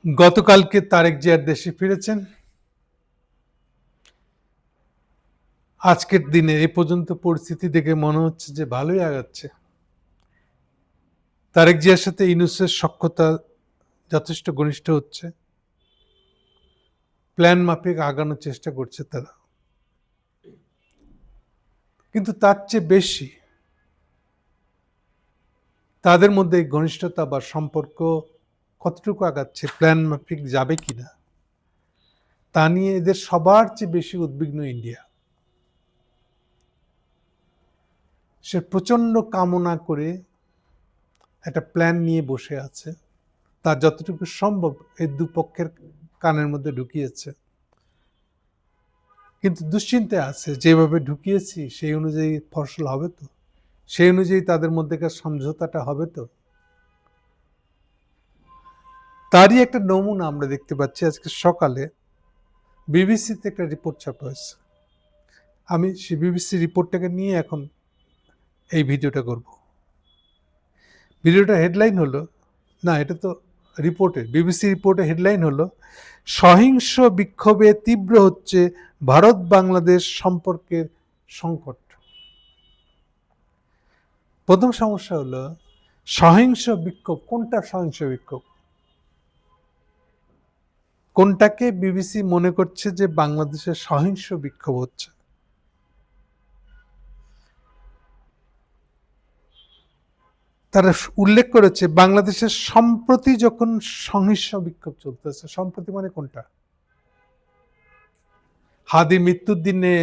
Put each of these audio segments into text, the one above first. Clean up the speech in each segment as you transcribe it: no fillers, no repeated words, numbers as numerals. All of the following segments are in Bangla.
গতকালকে তারেক জিয়ার দেশে ফিরেছেন। আজকের দিনে এ পর্যন্ত পরিস্থিতি দেখে মনে হচ্ছে যে ভালোই আগাচ্ছে। তারেক জিয়ার সাথে ইউনূসের সখ্যতা যথেষ্ট ঘনিষ্ঠ হচ্ছে। প্ল্যান মাফিক আগানোর চেষ্টা করছে তারা। কিন্তু তার চেয়ে বেশি তাদের মধ্যে এই ঘনিষ্ঠতা বা সম্পর্ক কতটুকু আগাচ্ছে, প্ল্যান মাফিক যাবে কিনা, তা নিয়ে এদের সবার চেয়ে বেশি উদ্বিগ্ন ইন্ডিয়া। সে প্রচন্ড কামনা করে একটা প্ল্যান নিয়ে বসে আছে, তার যতটুকু সম্ভব এই দুপক্ষের কানের মধ্যে ঢুকিয়েছে। কিন্তু দুশ্চিন্তায় আছে, যেভাবে ঢুকিয়েছি সেই অনুযায়ী ফসল হবে তো, সেই অনুযায়ী তাদের মধ্যেকার সমঝোতাটা হবে তো। তারই একটা নমুনা আমরা দেখতে পাচ্ছি আজকে সকালে বিবিসিতে একটা রিপোর্ট ছাপা হয়েছে। আমি সেই বিবিসি রিপোর্টটাকে নিয়ে এখন এই ভিডিওটা করব। ভিডিওটা হেডলাইন হলো, না এটা তো রিপোর্টের, বিবিসি রিপোর্টের হেডলাইন হলো, সহিংস বিক্ষোভে তীব্র হচ্ছে ভারত বাংলাদেশ সম্পর্কের সংকট। প্রথম সমস্যা হলো সহিংস বিক্ষোভ। কোনটা সহিংস বিক্ষোভ? কোনটাকে বিবিসি মনে করছে যে বাংলাদেশের সহিংস বিক্ষোভ হচ্ছে? তারা উল্লেখ করেছে বাংলাদেশের সম্প্রতি যখন সহিংস বিক্ষোভ চলতেছে। সম্প্রতি মানে কোনটা? হাদির মৃত্যুর দিনে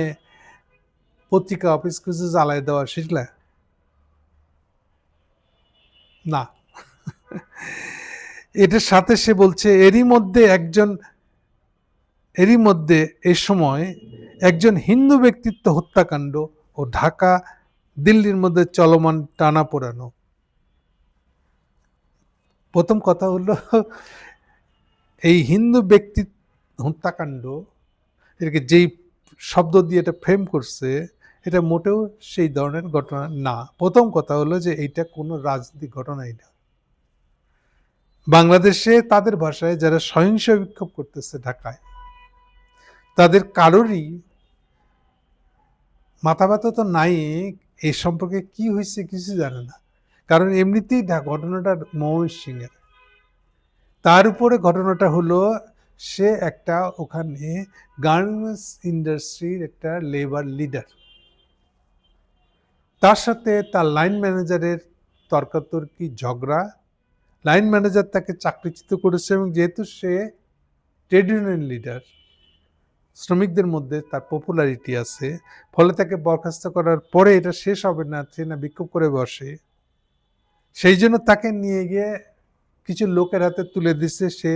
পত্রিকা অফিস কিছু জ্বালায় দেওয়া সেগুলা না। এটার সাথে সে বলছে এরই মধ্যে এই সময় একজন হিন্দু ব্যক্তিত্ব হত্যাকাণ্ড ও ঢাকা দিল্লির মধ্যে চলমান টানাপোড়ানো। প্রথম কথা হলো, এই হিন্দু ব্যক্তি হত্যাকাণ্ড, এটাকে যেই শব্দ দিয়ে এটা ফ্রেম করছে, এটা মোটেও সেই ধরনের ঘটনা না। প্রথম কথা হলো যে এইটা কোনো রাজনৈতিক ঘটনাই না। বাংলাদেশে তাদের ভাষায় যারা সহিংস বিক্ষোভ করতেছে ঢাকায়, তাদের কারোরই মাথা ব্যথা তো নাই এই সম্পর্কে কি হয়েছে কিছু জানে না। কারণ এমনিতেই ঘটনাটা ময়মনসিংহের, তার উপরে ঘটনাটা হলো সে একটা ওখানে গার্মেন্টস ইন্ডাস্ট্রির একটা লেবার লিডার, তার সাথে তার লাইন ম্যানেজারের তর্কাতর্কি ঝগড়া। লাইন ম্যানেজার তাকে চাকরিচ্যুত করেছে এবং যেহেতু সে ট্রেড ইউনিয়ন লিডার, শ্রমিকদের মধ্যে তার পপুলারিটি আছে, ফলে তাকে বরখাস্ত করার পরে এটা শেষ হবে না, সে না বিক্ষোভ করে বসে, সেই জন্য তাকে নিয়ে গিয়ে কিছু লোকের হাতে তুলে দিচ্ছে সে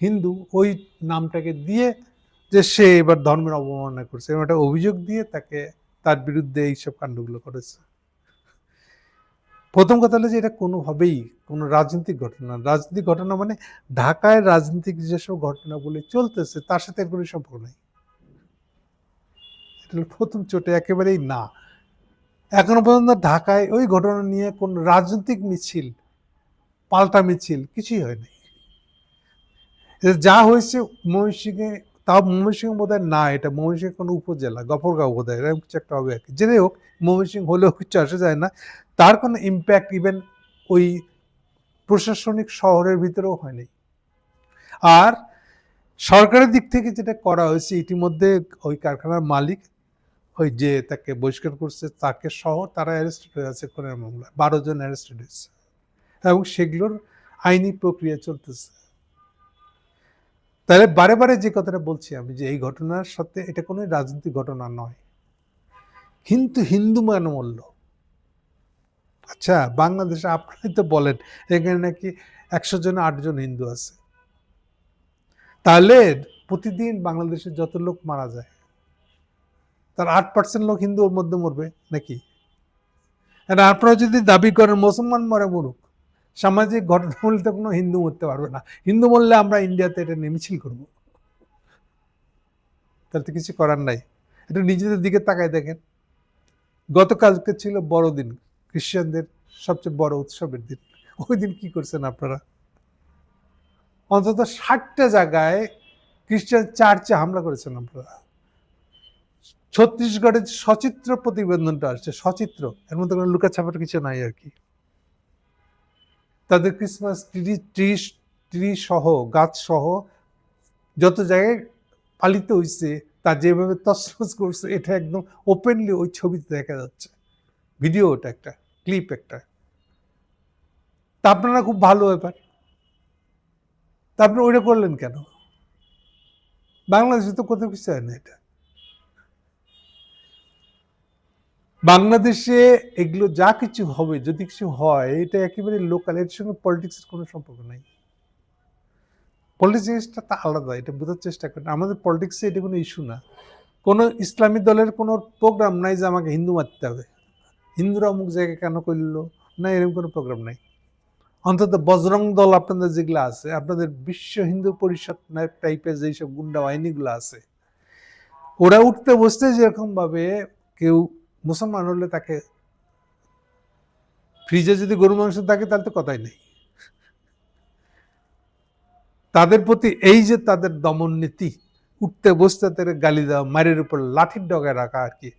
হিন্দু, ওই নামটাকে দিয়ে যে সে এবার ধর্মের অবমাননা করছে এবং একটা অভিযোগ দিয়ে তাকে, তার বিরুদ্ধে এইসব কাণ্ডগুলো করেছে। প্রথম কথা হলো যে এটা কোনোভাবেই কোনো রাজনৈতিক ঘটনা। রাজনৈতিক ঘটনা মানে ঢাকায় রাজনৈতিক যেসব ঘটনাগুলি চলতেছে তার সাথে এর কোনো সম্পর্ক নেই। এটা হলো প্রথম চোটে, একেবারেই না। এখনো পর্যন্ত ঢাকায় ওই ঘটনা নিয়ে কোন রাজনৈতিক মিছিল, পাল্টা মিছিল কিছুই হয়নি। যা হয়েছে ময়মনসিংহে, তাও ময়মনসিংহ বোধ হয় না, এটা ময়মনসিংহ কোনো উপজেলা, গফরগাঁও বোধ হয়, এরকম কিছু একটা হবে আর কি। যেটাই হোক, ময়মনসিংহ হলেও কিছু আসা যায় না, তার কোনো ইম্প্যাক্ট ইভেন ওই প্রশাসনিক শহরের ভিতরেও হয়নি। আর সরকারের দিক থেকে যেটা করা হয়েছে, ইতিমধ্যে ওই কারখানার মালিক, ওই যে তাকে বহিষ্কার করছে তাকে সহ তারা অ্যারেস্টেড হয়ে আছে খুনের মামলা, 12 জন অ্যারেস্টেড হয়েছে এবং সেগুলোর আইনি প্রক্রিয়া চলতেছে। তাহলে বারে বারে যে কথাটা বলছি আমি, যে এই ঘটনার সাথে এটা কোনো রাজনৈতিক ঘটনা নয়, কিন্তু হিন্দু মানমূল্য। আচ্ছা, বাংলাদেশে আপনি তো বলেন এখানে নাকি 100 জনে 8 জন হিন্দু আছে, তাহলে প্রতিদিন বাংলাদেশে যত লোক মারা যায় তার 8% লোক হিন্দু ওর মধ্যে মরবে নাকি? আপনারা যদি দাবি করেন মুসলমান মরে মরুক, সামাজিক ঘটনা বলতে কোনো হিন্দু মরতে পারবে না। হিন্দু মরলে আমরা ইন্ডিয়াতে এটা নিয়ে মিছিল করবো, তাহলে তো কিছু করার নাই। একটু নিজেদের দিকে তাকায় দেখেন। গতকালকে ছিল বড়দিন, খ্রিস্টানদের সবচেয়ে বড় উৎসবের দিন। ওই দিন কি করছেন আপনারা? অন্তত 60টা জায়গায় খ্রিস্টান চার্চে হামলা করেছেন আপনারা। ছত্তিশগড়ের সচিত্র প্রতিবেদনটা আসছে, সচিত্র, এর মধ্যে কোনো লুকাছাপার কিছু নাই আর কি। তাদের ক্রিসমাস ট্রি সহ, গাছ সহ যত জায়গায় পালিত হয়েছে, তা যেভাবে তছনছ করছে, এটা একদম ওপেনলি ওই ছবিতে দেখা যাচ্ছে। ভিডিও, ওটা একটা ক্লিপ একটা। তা আপনারা খুব ভালো ব্যাপার, তা আপনি ওইটা করলেন কেন? বাংলাদেশে তো কোথাও কিছু হয় না এটা। বাংলাদেশে এগুলো যা কিছু হবে, যদি কিছু হয়, এটা একেবারে লোকাল, এর সঙ্গে পলিটিক্সের কোনো সম্পর্ক নাই। পলিটিক্সটা তা আলাদা, এটা বোঝার চেষ্টা করেন। আমাদের পলিটিক্সে এটা কোনো ইস্যু না। কোনো ইসলামী দলের কোনো প্রোগ্রাম নাই যে আমাকে হিন্দু মারতে হবে, হিন্দুরা অমুক জায়গায় কেন করলো না, এরকম কোনো প্রোগ্রাম নাই। অন্তত বজরং দল আপনাদের যেগুলো আছে, আপনাদের বিশ্ব হিন্দু পরিষদ টাইপের যেসব গুন্ডা বাহিনীগুলো আছে, ওরা উঠতে বসতে যেরকম ভাবে কেউ মুসলমান হলে তাকে ফ্রিজে যদি গরু মাংস থাকে তাহলে তো কথাই নেই। তাদের প্রতি এই যে তাদের দমন নীতি, উঠতে বসতে তাদের গালি দেওয়া, মারের উপর লাঠির ডগায় রাখা আর কি,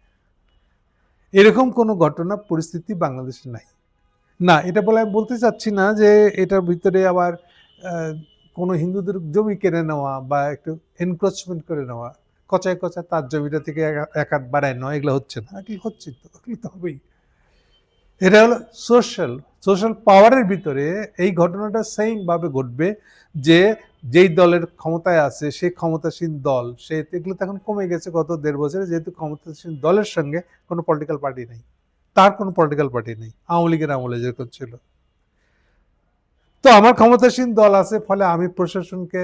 এরকম কোনো ঘটনা পরিস্থিতি বাংলাদেশে নাই। না, এটা বলে আমি বলতে চাচ্ছি না যে এটার ভিতরে আবার কোনো হিন্দুদের জমি কেড়ে নেওয়া বা একটু এনক্রোচমেন্ট করে নেওয়া, কচায় কচায় তার জমিটা থেকে এক হাত বাড়ায় নেওয়া, এগুলো হচ্ছে না। এগুলো হচ্ছে তো, এগুলো তো হবেই। এটা হলো সোশ্যাল পাওয়ারের ভিতরে এই ঘটনাটা সেম ভাবে ঘটবে যে যেই দলের ক্ষমতায় আছে সেই ক্ষমতাসীন দল, সে এগুলো তো এখন কমে গেছে গত 1.5 বছরে, যেহেতু ক্ষমতাসীন দলের সঙ্গে কোনো পলিটিক্যাল পার্টি নেই, তার কোনো পলিটিক্যাল পার্টি নেই, আওয়ামী লীগের আমলে যেরকম ছিল। তো আমার ক্ষমতাসীন দল আছে, ফলে আমি প্রশাসনকে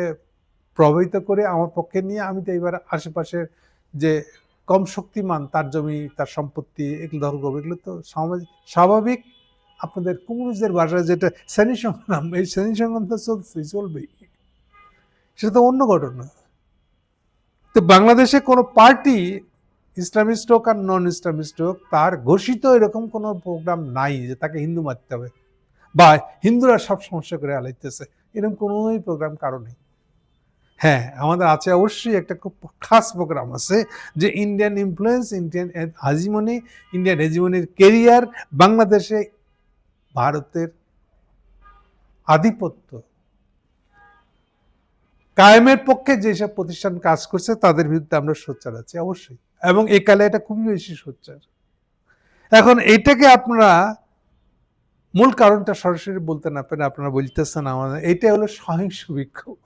প্রভাবিত করে আমার পক্ষে নিয়ে আমি তো এবার আশেপাশের যে কম শক্তিমান তার জমি, তার সম্পত্তি এগুলো দখল করবো। এগুলো তো স্বাভাবিক। আপনাদের কমিউনিস্টদের ভাষায় যেটা শ্রেণী সংগ্রাম, এই শ্রেণী সংগ্রাম তো চলবেই, সেটা তো অন্য ঘটনা। তো বাংলাদেশে কোনো পার্টি, ইসলামিস্ট হোক আর নন ইসলামিস্ট হোক, তার ঘোষিত এরকম কোনো প্রোগ্রাম নাই যে তাকে হিন্দু মারতে হবে বা হিন্দুরা সব সমস্যা করে আলাইতেছে, এরকম কোনোই প্রোগ্রাম কারো নেই। হ্যাঁ, আমাদের আছে অবশ্যই একটা খুব খাস প্রোগ্রাম আছে, যে Indian influence, Indian hegemony, Indian হেজিমনির কেরিয়ার, বাংলাদেশে ভারতের আধিপত্য কায়েমের পক্ষে যেসব প্রতিষ্ঠান কাজ করছে তাদের বিরুদ্ধে আমরা সোচ্চার আছি অবশ্যই, এবং এই কালে এটা খুবই বেশি সোচ্চার। এখন এইটাকে আপনারা মূল কারণটা সরাসরি বলতে না পারে আপনারা বলতেছেন আমাদের এইটা হলো সহিংস বিক্ষোভ।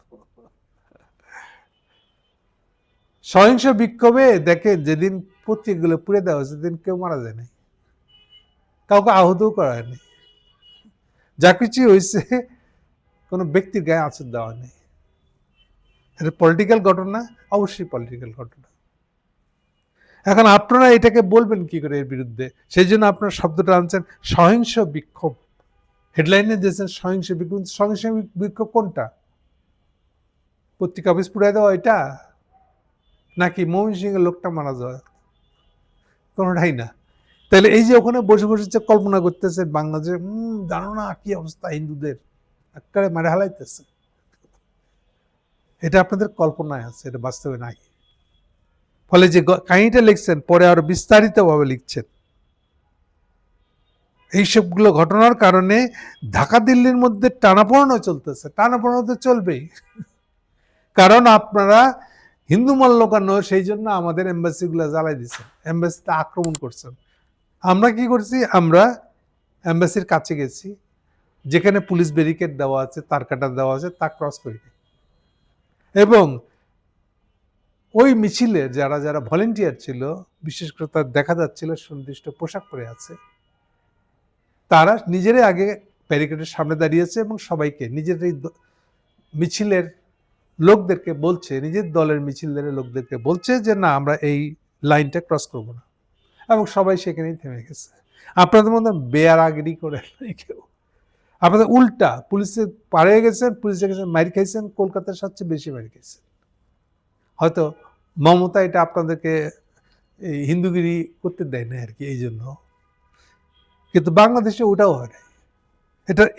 সহিংস বিক্ষোভে দেখে যেদিন পত্রিকাগুলো পুড়ে দেওয়া হয়েছে, সেদিন কেউ মারা যায় নাই, কাউকে আহতও করা হয়নি, যা কিছু হয়েছে কোনো ব্যক্তির গায়ে আঁচড় দেওয়া নেই। এটা পলিটিক্যাল ঘটনা, অবশ্যই পলিটিক্যাল ঘটনা। এখন আপনারা এটাকে বলবেন কি করে এর বিরুদ্ধে? সেই জন্য আপনারা শব্দটা আনছেন সহিংস বিক্ষোভ, হেডলাইনে দিয়েছেন সহিংস বিক্ষোভ। সহিংস বিক্ষোভ কোনটা? পত্রিকা অফিস পুড়াই দেওয়া এটা, নাকি ময়মনসিংহের লোকটা মারা যাওয়া? কোনোটাই না। তাহলে এই যে ওখানে বসে বসে যে কল্পনা করতেছে বাংলাদেশে, জানো না কি অবস্থা হিন্দুদের, একেবারে মারে হালাইতেছে, এটা আপনাদের কল্পনায় আছে, এটা বাস্তবে নাই। ফলে যে কাহিনীটা লিখছেন পরে আরো বিস্তারিতভাবে লিখছেন। এইসবগুলো ঘটনার কারণে ঢাকা দিল্লির মধ্যে টানাপোড়েনও চলতেছে, টানাপোড়েন তো চলবেই, কারণ আপনারা হিন্দু মাল্যকান্য, সেই জন্য আমাদের এম্বাসিগুলো জ্বালাই দিচ্ছেন, এম্বাসিতে আক্রমণ করছেন। আমরা কি করছি? আমরা এম্বাসির কাছে গেছি, যেখানে পুলিশ ব্যারিকেড দেওয়া আছে, তার কাটা দেওয়া আছে, তা ক্রস করি, এবং ওই মিছিলে যারা যারা ভলেন্টিয়ার ছিল, বিশেষ করে তার দেখা যাচ্ছিল সুনির্দিষ্ট পোশাক পরে আছে, তারা নিজেরাই আগে ব্যারিকেডের সামনে দাঁড়িয়েছে এবং সবাইকে নিজের এই মিছিলের লোকদেরকে বলছে, নিজের দলের মিছিলদের লোকদেরকে বলছে যে না, আমরা এই লাইনটা ক্রস করব না, এবং সবাই সেখানেই থেমে গেছে। আপনাদের মধ্যে বেয়ারাগিরি করে কেউ, আপনাদের উল্টা পুলিশে পাড়িয়ে গেছেন, পুলিশে গেছেন, মার খাইছেন, কলকাতার সবচেয়ে বেশি মার খাইছেন। হয়তো মমতা এটা আপনাদেরকে হিন্দুগিরি করতে দেয় না আর কি, এই জন্য। কিন্তু বাংলাদেশে ওটাও হয় না,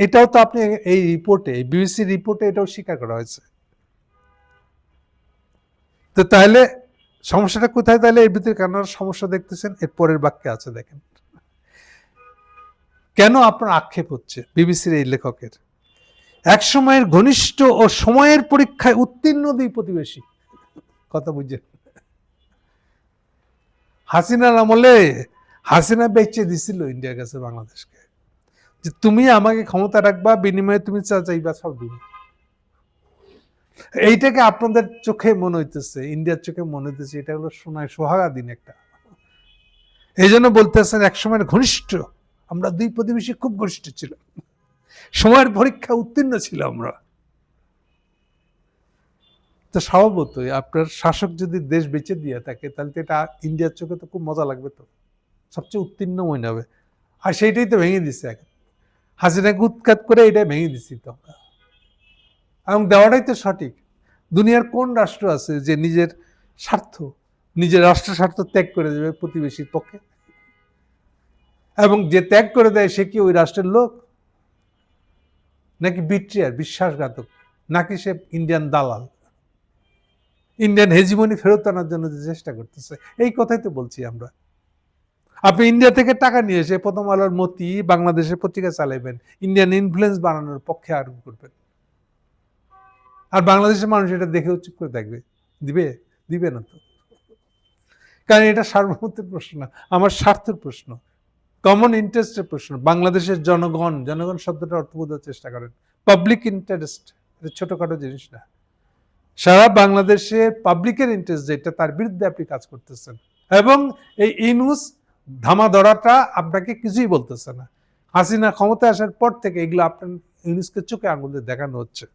এটাও তো আপনি এই রিপোর্টে, বিবিসি রিপোর্টে এটাও স্বীকার করা হয়েছে। তো তাহলে সমস্যাটা কোথায়? তাহলে এর ভিতরে কেন সমস্যা দেখতেছেন? এর পরের বাক্যে আছে, দেখেন কেন আপনার আক্ষেপ হচ্ছে বিবিসির এই লেখকের। এক সময়ের ঘনিষ্ঠ ও সময়ের পরীক্ষায় উত্তীর্ণ দুই প্রতিবেশী, কথা বুঝছেন? হাসিনার আমলে হাসিনা বেচে দিছিল ইন্ডিয়ার কাছে বাংলাদেশকে, যে তুমি আমাকে ক্ষমতা রাখবা, বিনিময়ে তুমি যা চাইবা সব দিবে। এইটাকে আপনাদের চোখে মনে হইতেছে, ইন্ডিয়ার চোখে মনে হইতেছে এটা হলো সোনায় সোহাগা দিন একটা। এই জন্য বলতেছেন এক সময়ের ঘনিষ্ঠ, আমরা দুই প্রতিবেশী খুব ঘনিষ্ঠ ছিল, সময়ের পরীক্ষা উত্তীর্ণ ছিল আমরা। তো স্বভাবতই আপনার শাসক যদি দেশ বেঁচে দিয়ে থাকে, তাহলে তো এটা ইন্ডিয়ার চোখে তো খুব মজা লাগবে, তো সবচেয়ে উত্তীর্ণ মনে হবে। আর সেইটাই তো ভেঙে দিচ্ছে এখন, হাসিনাকে উৎখাত করে এটা ভেঙে দিচ্ছি তো আমরা, এবং দেওয়াটাই তো সঠিক। দুনিয়ার কোন রাষ্ট্র আছে যে নিজের স্বার্থ, নিজের রাষ্ট্র স্বার্থ ত্যাগ করে দেবে প্রতিবেশীর পক্ষে? এবং যে ত্যাগ করে দেয় সে কি ওই রাষ্ট্রের লোক, নাকি বিট্রিয়ার, বিশ্বাসঘাতক, নাকি সে ইন্ডিয়ান দালাল, ইন্ডিয়ান হেজিমনি ফেরত আনার জন্য যে চেষ্টা করতেছে? এই কথাই তো বলছি আমরা। আপনি ইন্ডিয়া থেকে টাকা নিয়ে এসে প্রথম আলোর মতি বাংলাদেশের পত্রিকা চালাইবেন, ইন্ডিয়ান ইনফ্লুয়েন্স বানানোর পক্ষে আরোপ করবেন, আর বাংলাদেশের মানুষ এটা দেখে চুপ করে থাকবে? দিবে? দিবে না তো। কারণ এটা সার্বভৌমত্বের প্রশ্ন না, আমার স্বার্থের প্রশ্ন, কমন ইন্টারেস্টের প্রশ্ন। বাংলাদেশের জনগণ, জনগণ শব্দটা অর্থ বোঝার চেষ্টা করেন। পাবলিক ইন্টারেস্ট এটা ছোটখাটো জিনিস না। সারা বাংলাদেশে পাবলিকের ইন্টারেস্ট যেটা, তার বিরুদ্ধে আপনি কাজ করতেছেন। এবং এই ইনুস ধামাধরাটা আপনাকে কিছুই বলতেছে না। হাসিনা ক্ষমতায় আসার পর থেকে এগুলো আপনার ইউনুসকে চোখে আঙুল দিয়ে দেখানো হচ্ছে।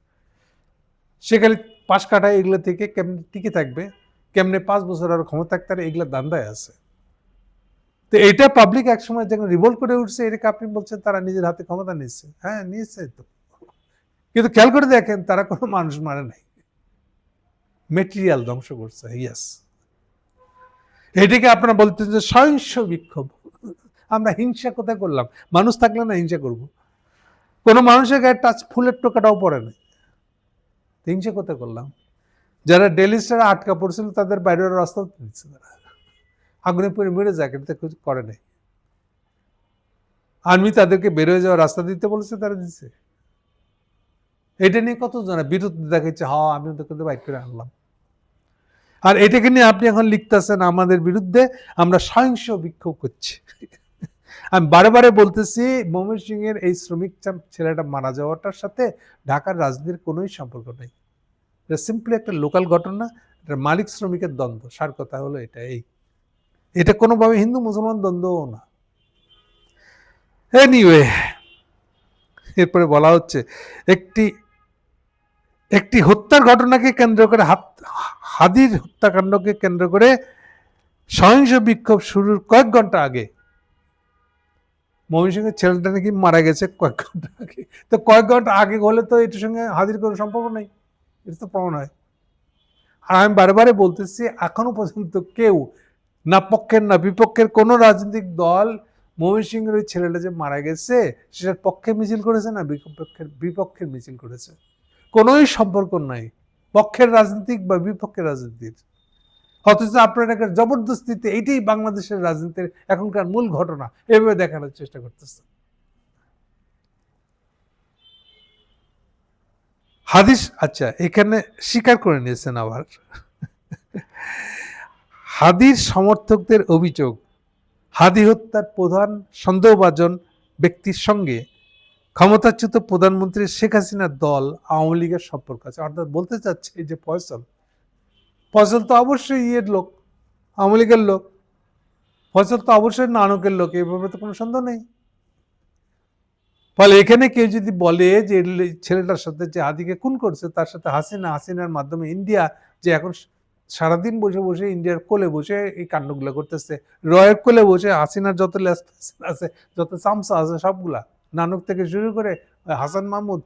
সেখানে পাশ কাটায় এগুলো থেকে কেমনে টিকে থাকবে, কেমনে 5 বছর আর ক্ষমতা থাকতে পারে, এগুলো দান্দায় আছে। তো এটা পাবলিক একসময় যখন রিভোল্ট করে উঠছে, এটাকে আপনি বলছেন তারা নিজের হাতে ক্ষমতা নিচ্ছে। হ্যাঁ, নিয়েছে তো, কিন্তু খেয়াল করে দেখেন তারা কোনো মানুষ মারে নাই, মেটেরিয়াল ধ্বংস করছে। ইয়েস, এটাকে আপনারা বলতেন যে সহিংস বিক্ষোভ। আমরা হিংসা কোথায় করলাম? মানুষ থাকলে না হিংসা করব? কোনো মানুষের গায়ে টাচ ফুলের টোকাটাও পড়ে নাই, হিংসা কোথায় করলাম? যারা ডেলিস্টারা আটকা পড়ছিল তাদের বাইরের রাস্তা দিচ্ছে, তারা আগুনে পড়ে মরে যাক, এটা কিছু করে নাই। আর্মি তাদেরকে বের হয়ে যাওয়ার রাস্তা দিতে বলেছে, তারা দিচ্ছে। এটা নিয়ে কত জন বিরোধ দেখাচ্ছে, হ্যাঁ আমি ওদেরকে বাইর করে আনলাম। আর এটাকে নিয়ে আপনি এখন লিখতেছেন আমাদের বিরুদ্ধে আমরা সহিংস বিক্ষোভ করছি। আমি বারে বারে বলতেছি, ময়মনসিংহের এই শ্রমিক ছেলেটা মারা যাওয়াটার সাথে ঢাকার রাজনীতির কোনোই সম্পর্ক নেই। এটা সিম্পলি একটা লোকাল ঘটনা, এটা মালিক শ্রমিকের দ্বন্দ্ব। সার কথা হলো এটা, এটা কোনোভাবে হিন্দু মুসলমান দ্বন্দ্বও না। এনিওয়ে, এরপরে বলা হচ্ছে একটি হত্যার ঘটনাকে কেন্দ্র করে, হাদির হত্যাকাণ্ডকে কেন্দ্র করে সহিংস বিক্ষোভ শুরুর কয়েক ঘন্টা আগে, ময়মনসিংহের ছেলেটা নাকি মারা গেছে কয়েক ঘন্টা আগে। তো কয়েক ঘন্টা আগে হলে তো এটার সঙ্গে হাদির কোনো সম্পর্ক নেই, এটা তো প্রমাণ হয়। আর আমি বারে বলতেছি, এখনো পর্যন্ত কেউ, না পক্ষের না বিপক্ষের কোনো রাজনৈতিক দল ময়মনসিংহের ওই ছেলেটা যে মারা গেছে সেটার পক্ষে মিছিল করেছে না বিপক্ষের মিছিল করেছে? কোনোই সম্পর্ক নাই পক্ষের রাজনীতিক বা বিপক্ষের রাজনীতির। অথচ আপনার একটা জবরদস্তিতে এইটাই বাংলাদেশের রাজনীতির এখনকার মূল ঘটনা এভাবে দেখানোর চেষ্টা করতেছে। হাদিস, আচ্ছা এখানে স্বীকার করে নিয়েছেন আবার। হাদির সমর্থকদের অভিযোগ, হাদি হত্যার প্রধান সন্দেহভাজন ব্যক্তির সঙ্গে ক্ষমতাচ্যুত প্রধানমন্ত্রী শেখ হাসিনার দল আওয়ামী লীগের সম্পর্ক আছে। অর্থাৎ বলতে চাচ্ছে এই যে ফয়সল তো অবশ্যই ইয়ের লোক, আওয়ামী লীগের লোক। ফয়সল তো অবশ্যই নানকের লোক, এভাবে তো কোনো সন্দেহ নেই। ফলে এখানে কেউ যদি বলে যে ছেলেটার সাথে যে হাদিকে খুন করছে তার সাথে হাসিনার মাধ্যমে ইন্ডিয়া যে এখন সারাদিন বসে বসে ইন্ডিয়ার কোলে বসে এই কাণ্ডগুলো করতেছে, রয়ের কোলে বসে হাসিনার যত লেস আছে, যত চামচা আছে সবগুলা, নানক থেকে শুরু করে হাসান মাহমুদ,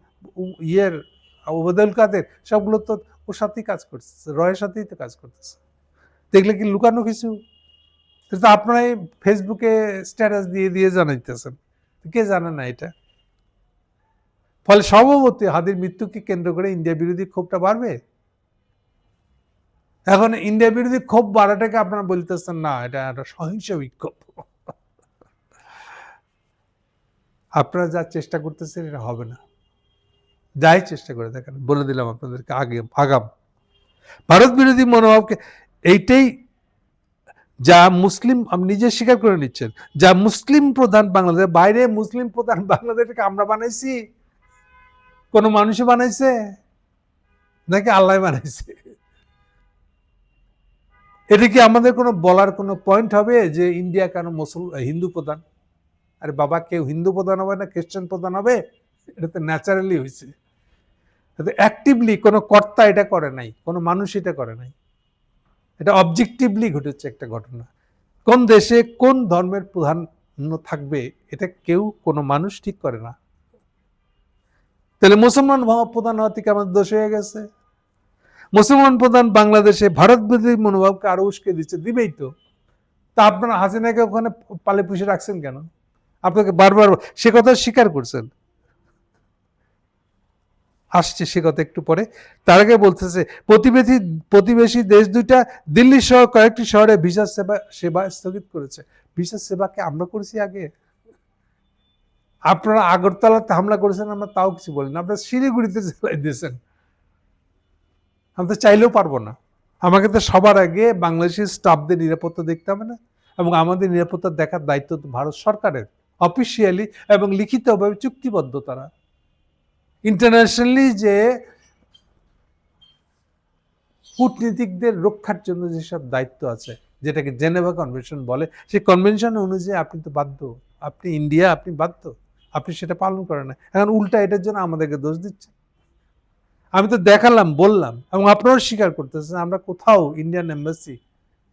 ইয়ের ওবায়দুল কাদের, সবগুলো তো ওর সাথেই কাজ করতেছে, রয়ের সাথেই তো কাজ করতেছে। দেখলে কি লুকানো কিছু? তো আপনারাই ফেসবুকে স্ট্যাটাস দিয়ে জানাইতেছেন, কে জানে না এটা? ফলে স্বভাবতই হাদির মৃত্যুকে কেন্দ্র করে ইন্ডিয়া বিরোধী ক্ষোভটা বাড়বে। এখন ইন্ডিয়া বিরোধী ক্ষোভ বাড়াটাকে আপনারা বলতেছেন না এটা একটা সহিংস বিক্ষোভ। আপনারা যা চেষ্টা করতেছেন এটা হবে না, যাই চেষ্টা করে দেখেন, বলে দিলাম আপনাদেরকে আগাম ভারত বিরোধী মনোভাবকে এইটাই যা মুসলিম নিজে স্বীকার করে নিচ্ছেন, যা মুসলিম প্রধান বাংলাদেশ, বাইরে মুসলিম প্রধান বাংলাদেশকে আমরা বানাইছি, কোন মানুষে বানাইছে নাকি আল্লাহ বানাইছে? এটা কি আমাদের কোনো বলার কোনো পয়েন্ট হবে যে ইন্ডিয়া কেন হিন্দু প্রধান? আরে বাবা, কেউ হিন্দু প্রধান হবে না খ্রিস্টান প্রধান হবে, এটা তো ন্যাচারালি হয়েছে। অ্যাক্টিভলি কোনো কর্তা এটা করে নাই, কোনো মানুষ এটা করে নাই, এটা অবজেক্টিভলি ঘটেছে একটা ঘটনা। কোন দেশে কোন ধর্মের প্রধান থাকবে এটা কেউ কোনো মানুষ ঠিক করে না। তাহলে মুসলমান প্রধান হওয়া থেকে আমাদের দোষ হয়ে গেছে। মুসলমান প্রধান বাংলাদেশে ভারত বিরোধী মনোভাবকে আরো উস্কে দিচ্ছে, দিবেই তো। তা আপনারা হাসিনাকে ওখানে পালে পুষে রাখছেন কেন? আপনাকে বারবার সে কথা স্বীকার করছেন, আসছে সে কথা একটু পরে। তার আগে বলতেছে প্রতিবেশী দেশ দুইটা দিল্লি সহ কয়েকটি শহরে ভিসা সেবা স্থগিত করেছে। ভিসা সেবাকে আমরা করেছি আগে? আপনারা আগরতলাতে হামলা করেছেন, আমরা তাও কিছু বলি না, আপনারা শিলিগুড়িতে চালাই দিয়েছেন, আমি তো চাইলেও পারবো না। আমাকে তো সবার আগে বাংলাদেশের স্টাফদের নিরাপত্তা দেখতে হবে না? এবং আমাদের নিরাপত্তা দেখার দায়িত্ব তো ভারত সরকারের, অফিসিয়ালি এবং লিখিতভাবে চুক্তিবদ্ধ। তারা ইন্টারন্যাশনালি যে কূটনীতিকদের রক্ষার জন্য যেসব দায়িত্ব আছে, যেটাকে জেনেভা কনভেনশন বলে, সেই কনভেনশন অনুযায়ী আপনি তো বাধ্য, আপনি ইন্ডিয়া, আপনি বাধ্য, আপনি সেটা পালন করেন না। এখন উল্টা এটার জন্য আমাদেরকে দোষ দিচ্ছে। আমি তো দেখালাম, বললাম, এবং আপনারাও স্বীকার করতেছেন আমরা কোথাও ইন্ডিয়ান এম্বাসি,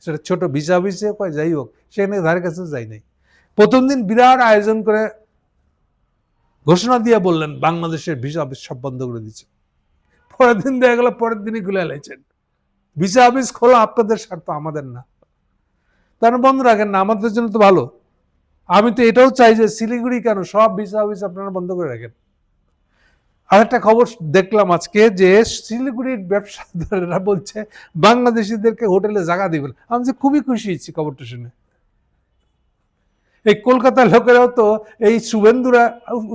সেটা ছোট ভিসা অফিসে কয় যাই হোক, সেখানে ধারে কাছে যাই নাই। প্রথম দিন বিরাট আয়োজন করে ঘোষণা দিয়ে বললেন বাংলাদেশের ভিসা অফিস সব বন্ধ করে দিচ্ছে। পরের দিন দেখা গেল পরের দিনই খুলে এলাইছেন। ভিসা অফিস খোলা আপনাদের স্বার্থ, আমাদের না। তারা বন্ধ রাখেন না, আমাদের জন্য তো ভালো। আমি তো এটাও চাই যে শিলিগুড়ি কেন সব ভিসা অফিস আপনারা বন্ধ করে রাখেন। আর একটা খবর দেখলাম আজকে যে শিলিগুড়ির ব্যবসাদারেরা বলছে বাংলাদেশিদেরকে হোটেলে জায়গা দিবেন। আমি যে খুবই খুশি হয়েছি খবরটা শুনে। এই কলকাতার লোকেরাও তো এই শুভেন্দুরা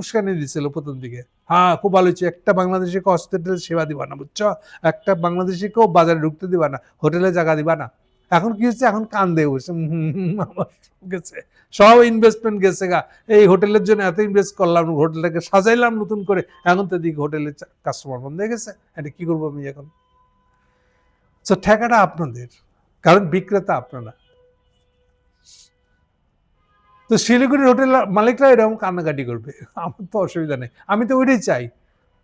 উস্কানি দিচ্ছিল প্রথম দিকে, হ্যাঁ খুব ভালো হচ্ছে, একটা বাংলাদেশিকে হসপিটালে সেবা দিবা না, বুঝছো, একটা বাংলাদেশিকেও বাজারে ঢুকতে দিবা না, হোটেলে জায়গা দিবা না। এখন কি হচ্ছে, এখন কান দিয়ে বসে গেছে, সব ইনভেস্টমেন্ট গেছে গা, এই হোটেলের জন্য এত ইনভেস্ট করলাম, হোটেলটাকে সাজাইলাম নতুন করে, এখন তো দিকে হোটেলের কাস্টমার বন্ধ হয়ে গেছে। এটা কি করবো আমি এখন? তো ঠেকাটা আপনাদের, কারণ বিক্রেতা আপনারা। তো শিলিগুড়ির হোটেল মালিকরা এরকম কান্নাকাটি করবে, আমার তো অসুবিধা নেই। আমি তো ওইটাই চাই,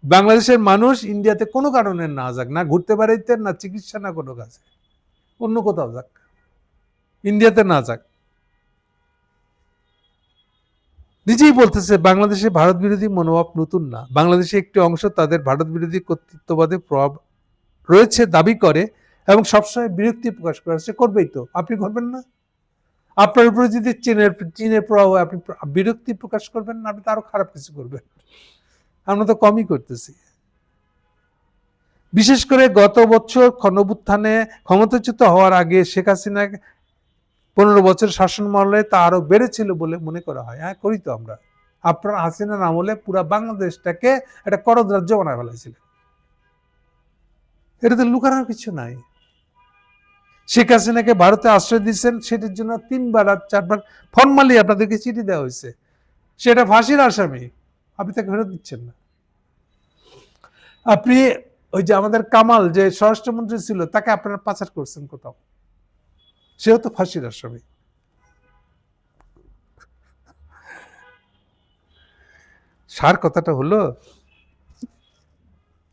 বাংলাদেশের মানুষ ইন্ডিয়াতে কোনো কারণে না যাক, না ঘুরতে বেড়াইতে, না চিকিৎসা, না কোনো কাজে, অন্য কোথাও যাক, ইন্ডিয়াতে না যাক। নিজেই বলতেছে বাংলাদেশে ভারত বিরোধী মনোভাব নতুন না, বাংলাদেশে একটি অংশ তাদের ভারত বিরোধী কর্তৃত্ববাদের প্রভাব রয়েছে দাবি করে এবং সবসময় বিরক্তি প্রকাশ করে, সে করবেই তো, আপনি করবেন না? আপনার উপরে যদি চীনের প্রভাব হয়, আপনি বিরক্তি প্রকাশ করবেন না? আপনি তো আরো খারাপ কিছু করবেন। আমরা তো কমই করতেছি। বিশেষ করে গত বছর গণঅভ্যুত্থানে ক্ষমতাচ্যুত হওয়ার আগে শেখ হাসিনা 15 বছর শাসনমহলে তা আরো বেড়েছিল বলে মনে করা হয়। হ্যাঁ, করি তো আমরা। আপনার হাসিনার আমলে পুরা বাংলাদেশটাকে একটা করদ রাজ্য বানায় ফেলাইছিলেন, এটা তো লুকানোর কিছু নাই। শেখ হাসিনাকে ভারতে আশ্রয় দিচ্ছেন, সেটার জন্য 3বার আর 4বার ফরমালি আপনাদেরকে চিঠি দেওয়া হয়েছে, সেটা ফাঁসির আসামি, আপনি তাকে ফেরত দিচ্ছেন না। আপনি ওই যে আমাদের কামাল যে স্বরাষ্ট্রমন্ত্রী ছিল, তাকে আপনারা পাচার করছেন কোথাও, সেও তো ফাঁসির আসামি। সার কথাটা হলো,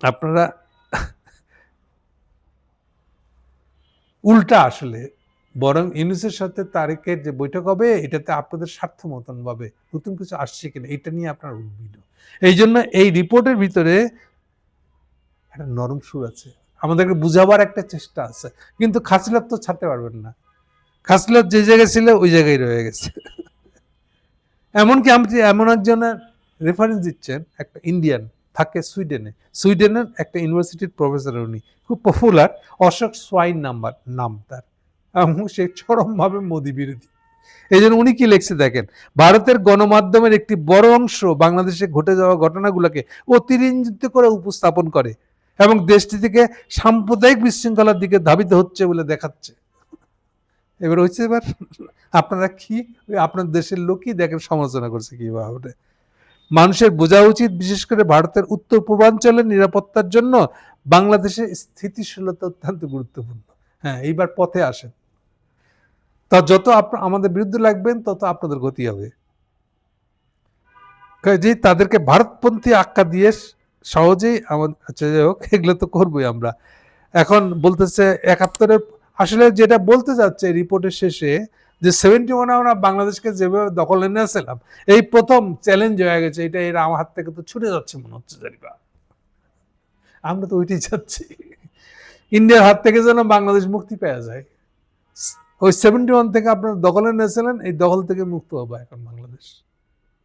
আপনারা উল্টা আসলে বরং ইউনূসের সাথে তারেকের যে বৈঠক হবে, এটাতে আপনাদের স্বার্থ মতন ভাবে নতুন কিছু আসছে কিনা এটা নিয়ে আপনার উদ্বিগ্ন। এই জন্য এই রিপোর্টের ভিতরে একটা নরম সুর আছে, আমাদেরকে বুঝাবার একটা চেষ্টা আছে, কিন্তু খাসিলাত তো ছাড়তে পারবেন না। খাসিলাত যে জায়গায় ছিল ওই জায়গায় রয়ে গেছে। এমনকি আপনি এমন একজনের রেফারেন্স দিচ্ছেন, একটা ইন্ডিয়ান, থাকে সুইডেনে। সুইডেনের একটা ইউনিভার্সিটির প্রফেসর উনি, খুব পপুলার, অশোক সোয়াইন নাম তার, এবং সে চরমভাবে মোদি বিরোধী। এই জন্য উনি কি লিখছে দেখেন, ভারতের গণমাধ্যমের একটি বড় অংশ বাংলাদেশে ঘটে যাওয়া ঘটনাগুলোকে অতিরঞ্জিত করে উপস্থাপন করে এবং দেশটি থেকে সাম্প্রদায়িক বিশৃঙ্খলার দিকে ধাবিত হচ্ছে বলে দেখাচ্ছে। এবার হচ্ছে, এবার আপনারা কি আপনার দেশের লোকই দেখেন সমালোচনা করছে কিভাবে। মানুষের বোঝা উচিত, বিশেষ করে ভারতের উত্তর পূর্বাঞ্চলের নিরাপত্তার জন্য বাংলাদেশের স্থিতিশীলতা অত্যন্ত গুরুত্বপূর্ণ। হ্যাঁ, এইবার পথে আসেন, তা যত আমাদের বিরুদ্ধে লাগবেন তত আপনাদের গতি হবে। যে তাদেরকে ভারতপন্থী আখ্যা দিয়ে সহজেই আমাদের, আচ্ছা যাই হোক, এগুলো তো করবোই আমরা। এখন বলতেছে 71-এর, আসলে যেটা বলতে যাচ্ছে রিপোর্টের শেষে, যে 71 আমরা বাংলাদেশকে যেভাবে দখলে নিয়েছিলাম, এই প্রথম চ্যালেঞ্জ হয়ে গেছে, এটা এরা আমার হাত থেকে তো ছুটে যাচ্ছে মনে হচ্ছে, জানিবা আমরা তো ওইটাই চাচ্ছি, ইন্ডিয়ার হাত থেকে যেন বাংলাদেশ মুক্তি পাওয়া যায়। ওই 71 থেকে আপনারা দখলে নিয়েছিলেন, এই দখল থেকে মুক্ত হবে এখন বাংলাদেশ।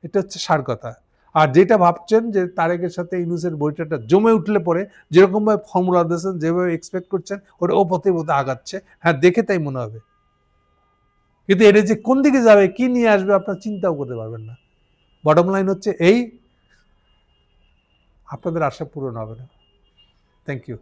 এটা হচ্ছে সার কথা। আর যেটা ভাবছেন যে তারেকের সাথে ইউনূসের বৈঠকটা জমে উঠলে পরে যেরকম ভাবে ফর্মুলা দিয়েছেন, যেভাবে এক্সপেক্ট করছেন, ওটা ও পথে আগাচ্ছে, হ্যাঁ দেখে তাই মনে হবে, কিন্তু এটা যে কোন দিকে যাবে, কি নিয়ে আসবে, আপনার চিন্তাও করতে পারবেন না। বটম লাইন হচ্ছে এই, আপনাদের আশা পূরণ হবে না। Thank you.